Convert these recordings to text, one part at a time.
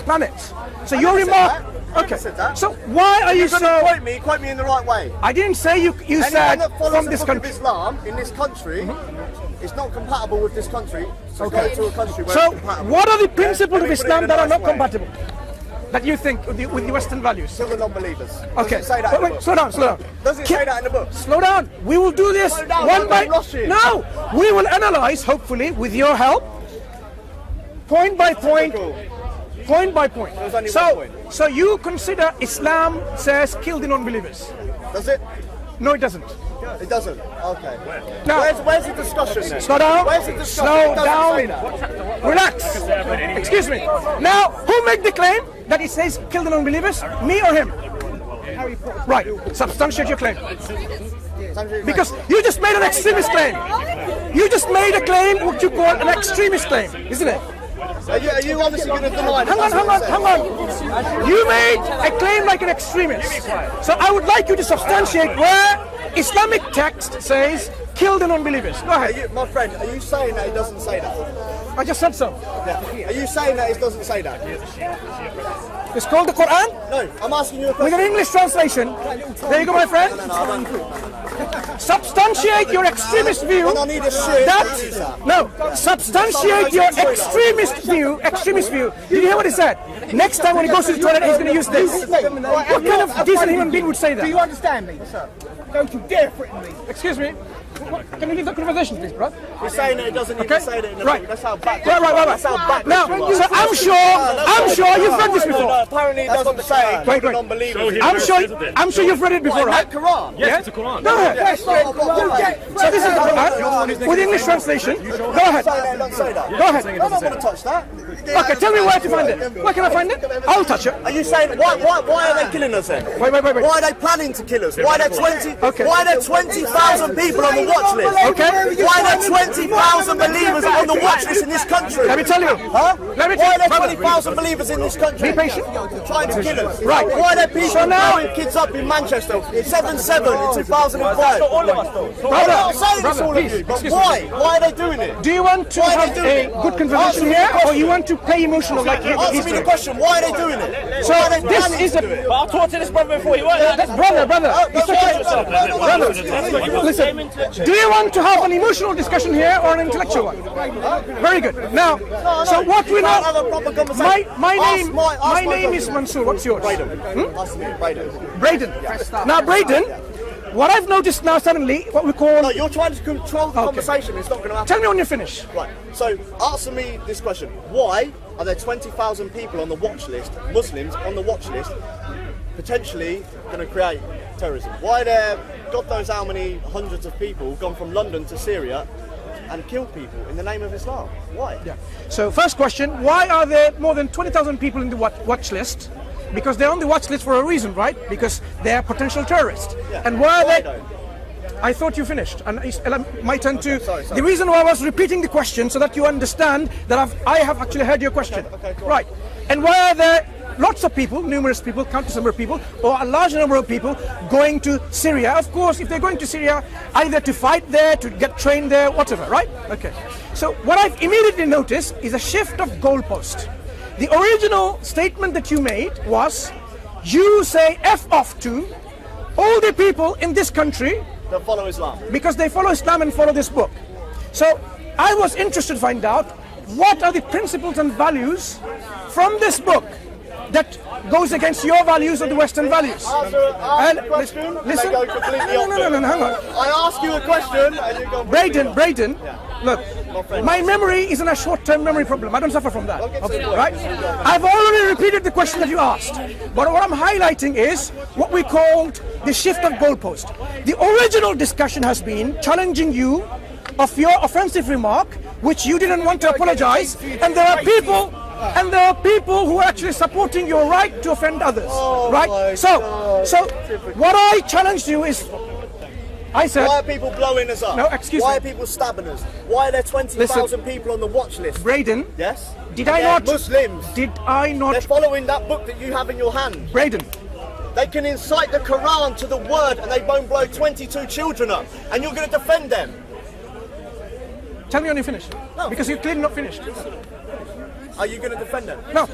planet. So your remark. Okay. So why are you so? Quote me in the right way. I didn't say you said that follows from the this book country. of Islam in this country. It's not compatible with this country. So go to a country where So it's compatible. what are the principles of Let me put it Islam in a that are nice not way. compatible? That you think with the Western values? Kill the non-believers. Okay. Does it say that in the book? Slow down. Does it say that in the book? Slow down. We will do this Slow down, one by I'm rushing. No. We will analyze, hopefully, with your help, point by point. Point by point. There's only one point. So you consider Islam says kill the non-believers? Does it? No, it doesn't. It doesn't. Okay. Now, Where's the discussion then? slow down. Where's the discussion? Slow It doesn't say down. that. Relax. Excuse me. Now, who made the claim that it says kill the non-believers? Me or him? Right. Substantiate your claim. Because you just made an extremist claim. You just made a claim what you call an extremist claim, isn't it? Are you honestly going to deny Hang on. You made a claim like an extremist. So I would like you to substantiate where Islamic text says kill the non-believers. Go ahead. My friend, are you saying that it doesn't say that? I just said so. Yeah. Are you saying that it doesn't say that? It's called the Quran No, I'm asking you a with question. an English translation. There you go, my friend. Substantiate your extremist view. When I need a shit, No, substantiate your extremist view. Did you hear what he said? Next time when he goes to the toilet, he's going to use this. What kind of decent human being would say that? Do you understand me, sir? Don't you dare threaten me. Excuse me. Can you leave the conversation, please, bro? You're saying that it doesn't even say that in the Right. book. That's how back. Right. That's how back. Now, so I'm sure you've read this before. Apparently it doesn't say Wait. non-believers. I'm sure you've read it before, right? That Quran. Yes, it's the Quran. Go ahead. So this is the Quran with English translation. Go ahead. Don't say that. Go ahead. I don't want to touch that. Okay, tell me where to find it. Where can I find it? I'll touch it. Are you saying why are they killing us then? Wait. Why are they planning to kill us? Why are there 20? Okay. Why are there 20,000 people on the watch list? Okay. Why are there 20,000 believers on the watch list in this country? Let me tell you. Huh? Let me Why are there brother. 20,000 believers in this country? Be patient. Trying to kill us. Right. Why are there people So now- blowing kids up in Manchester? 7/7 in 2005. All of us though. I'm not saying it's all of please, you, but excuse me. why? Why are they doing it? Do you want to Why are have they doing a it? good conversation here, or you want to play emotional like he's Answer me the doing? question. Why are they doing it? So Why are they this planning is to a do it? But I talked to this brother before. He wasn't. brother. It's okay. Brother, listen. Do you want to have an emotional discussion here or an intellectual one? Very good. Now, so what we Can't have a know. proper conversation. My name is Mansoor. What's yours? Braden. Braden. Now, Braden, what I've noticed now suddenly, what we call. No, you're trying to control the conversation. It's not going to happen. Tell me when you finish. Right. So answer me this question: why are there 20,000 people on the watch list, Muslims on the watch list, potentially going to create terrorism? Why are there, God knows how many hundreds of people gone from London to Syria and killed people in the name of Islam? Why? Yeah. So first question, why are there more than 20,000 people in the watch list? Because they're on the watch list for a reason, right? Because they're potential terrorists. Yeah. And why are Why they? though? I thought you finished, and my turn to. sorry. The reason why I was repeating the question so that you understand that I have actually heard your question. Okay, go on. Right. And why are there lots of people, numerous people, countless number of people, or a large number of people going to Syria? Of course, if they're going to Syria, either to fight there, to get trained there, whatever, right? Okay. So what I've immediately noticed is a shift of goalpost. The original statement that you made was, you say F off to all the people in this country That follow Islam. because they follow Islam and follow this book. So I was interested to find out what are the principles and values from this book that goes against your values or the Western values. Ask a question, listen. and they go completely No, opposite. hang on. I ask you a question and you go Braden, look, my memory isn't a short-term memory problem. I don't suffer from that. Right? I've already repeated the question that you asked. But what I'm highlighting is what we called the shift of goalpost. The original discussion has been challenging you of your offensive remark, which you didn't want to apologize, and there are people who are actually supporting your right to offend others. Right? So what I challenged you is, I said, why are people blowing us up? No, excuse Why me. are people stabbing us? Why are there 20,000 people on the watch list? Braden, Yes? did I They're not? Muslims. Did I They're not? following that book that you have in your hand. Braden, They can incite the Quran to the word and they won't blow 22 children up. And you're going to defend them. tell me when you finish. No. Because you're clearly not finished. Are you going to defend them? No.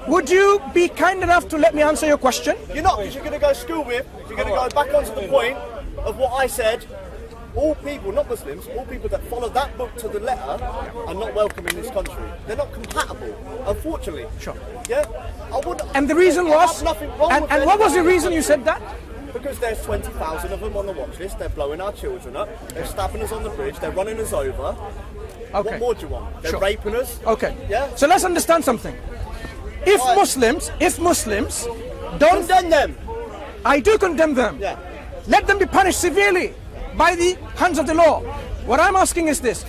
Would you be kind enough to let me answer your question? You're not, because you're going to go school with. You're going to go back onto the point of what I said. All people, not Muslims, all people that follow that book to the letter are not welcome in this country. They're not compatible, unfortunately. Sure. Yeah? I wouldn't. And the reason was. Nothing wrong with and what was the reason you said that? Because there's 20,000 of them on the watch list. They're blowing our children up. They're stabbing us on the bridge. They're running us over. Okay. What more do you want? They're raping us. Okay. Yeah. So let's understand something. If Muslims don't condemn them, I do condemn them. Yeah. Let them be punished severely by the hands of the law. What I'm asking is this.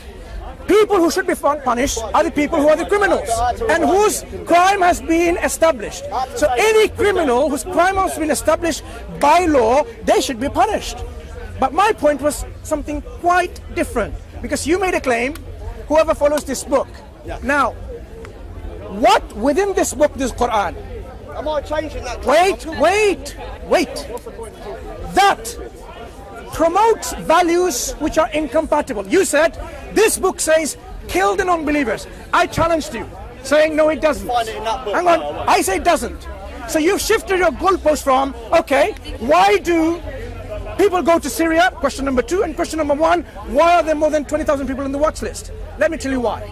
People who should be punished are the people who are the criminals and whose crime has been established. So any criminal whose crime has been established by law, they should be punished. But my point was something quite different, because you made a claim, whoever follows this book. Yeah. Now, what within this book, this Quran? Am I changing that claim? Wait. That promotes values which are incompatible. You said this book says kill the non-believers. I challenged you, saying no, it doesn't. Find it in that book. Hang on, I say it doesn't. So you've shifted your goalpost from, okay, why do people go to Syria? Question number 2. And question number 1, why are there more than 20,000 people in the watch list? Let me tell you why.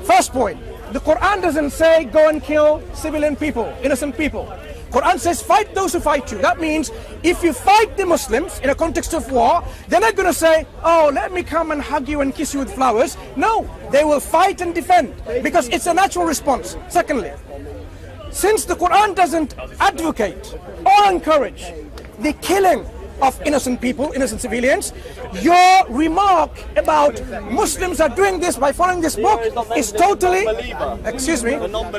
First point, the Quran doesn't say go and kill civilian people, innocent people. Quran says fight those who fight you. That means if you fight the Muslims in a context of war, they're not going to say, oh, let me come and hug you and kiss you with flowers. No, they will fight and defend, because it's a natural response. Secondly, since the Quran doesn't advocate or encourage the killing of innocent people, innocent civilians, your remark about Muslims are doing this by following this book is totally,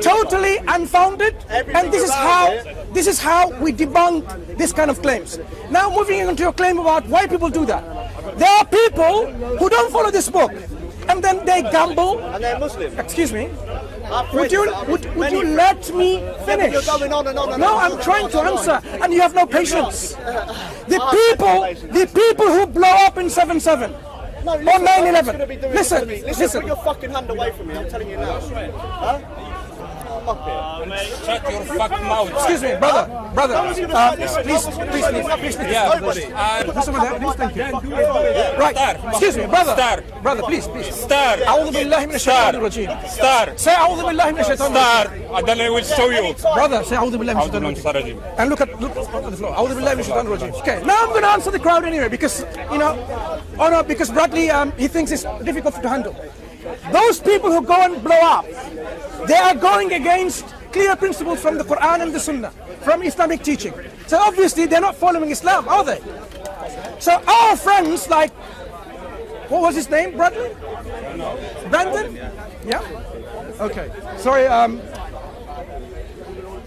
totally unfounded, and this is how we debunk this kind of claims. Now moving into your claim about why people do that. There are people who don't follow this book, and then they gamble. And they're Muslim. Excuse me. Would you let me finish? You're going on and on and no, on. I'm trying to answer, and you have no patience. The people who blow up in 7/7 or 9/11. Listen. Put your fucking hand away from me. I'm telling you now. Huh? Shut your fucking mouth. Excuse me, brother. Please. Yeah, Listen to that, please, thank you. Right. Excuse me, brother. Brother, please. Star. أعوذ بالله من الشيطان الرجيم. Star. Say أعوذ بالله من الشيطان Star. الرجيم. And then I will show you. Brother, say أعوذ بالله من الشيطان الرجيم. And look at the floor. أعوذ بالله من الشيطان الرجيم. Okay, now I'm going to answer the crowd anyway, because because Bradley he thinks it's difficult to handle. Those people who go and blow up, they are going against clear principles from the Quran and the Sunnah, from Islamic teaching. So obviously they're not following Islam, are they? So our friends like, what was his name, Bradley? Brandon? Yeah? Okay. Sorry,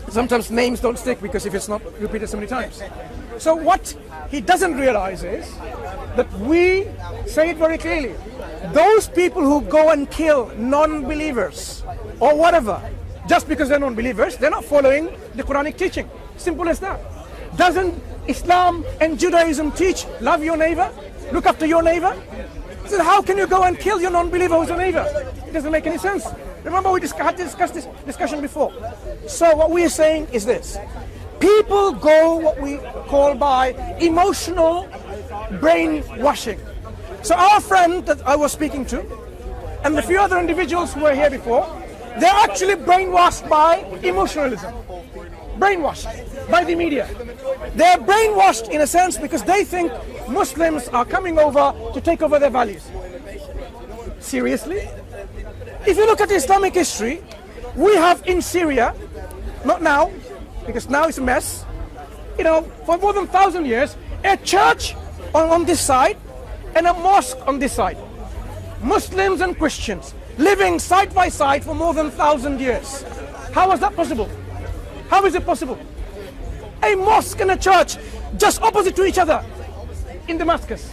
sometimes names don't stick because if it's not repeated so many times. So what he doesn't realize is that we say it very clearly. Those people who go and kill non-believers or whatever, just because they're non-believers, they're not following the Quranic teaching. Simple as that. Doesn't Islam and Judaism teach love your neighbor, look after your neighbor? So how can you go and kill your non-believer who's your neighbor? It doesn't make any sense. Remember we had discussed this discussion before. So what we are saying is this. People go what we call by emotional brainwashing. So our friend that I was speaking to, and the few other individuals who were here before, they're actually brainwashed by emotionalism. Brainwashed by the media. They're brainwashed in a sense because they think Muslims are coming over to take over their values. Seriously? If you look at Islamic history, we have in Syria, not now, because now it's a mess, for more than 1,000 years, a church on this side and a mosque on this side. Muslims and Christians living side by side for more than 1,000 years. How was that possible? How is it possible? A mosque and a church just opposite to each other in Damascus.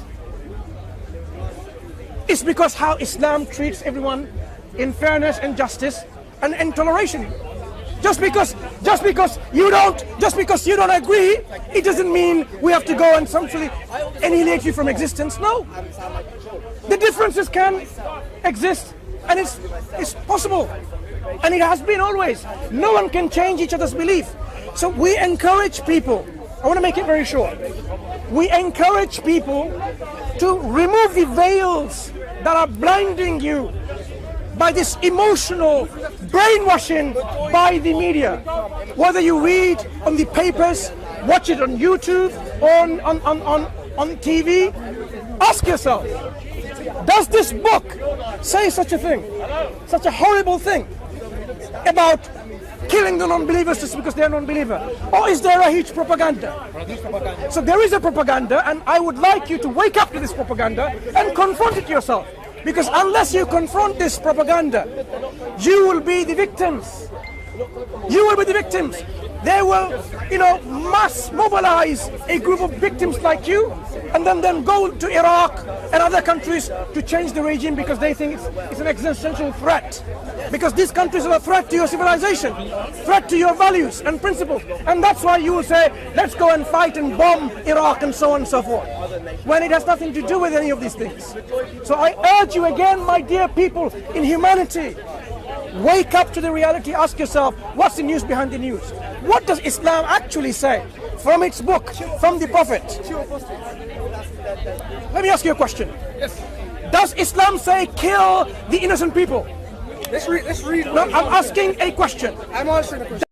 It's because how Islam treats everyone in fairness and justice and toleration. Just because you don't agree, it doesn't mean we have to go and essentially annihilate you from existence. No. The differences can exist And it's possible. And it has been always. No one can change each other's belief. So we encourage people, I want to make it very short. We encourage people to remove the veils that are blinding you by this emotional brainwashing by the media. Whether you read on the papers, watch it on YouTube, on TV, ask yourself, does this book say such a thing, such a horrible thing about killing the non-believers just because they're non-believer? Or is there a huge propaganda? So there is a propaganda, and I would like you to wake up to this propaganda and confront it yourself. Because unless you confront this propaganda, you will be the victims. You will be the victims. They will, mass mobilize a group of victims like you, and then go to Iraq and other countries to change the regime because they think it's an existential threat. Because these countries are a threat to your civilization, threat to your values and principles. And that's why you will say, let's go and fight and bomb Iraq and so on and so forth, when it has nothing to do with any of these things. So I urge you again, my dear people in humanity, wake up to the reality. Ask yourself, what's the news behind the news? What does Islam actually say from its book, from the Prophet? Let me ask you a question. Yes. Does Islam say kill the innocent people? Let's read. No, I'm asking a question. I'm answering the question.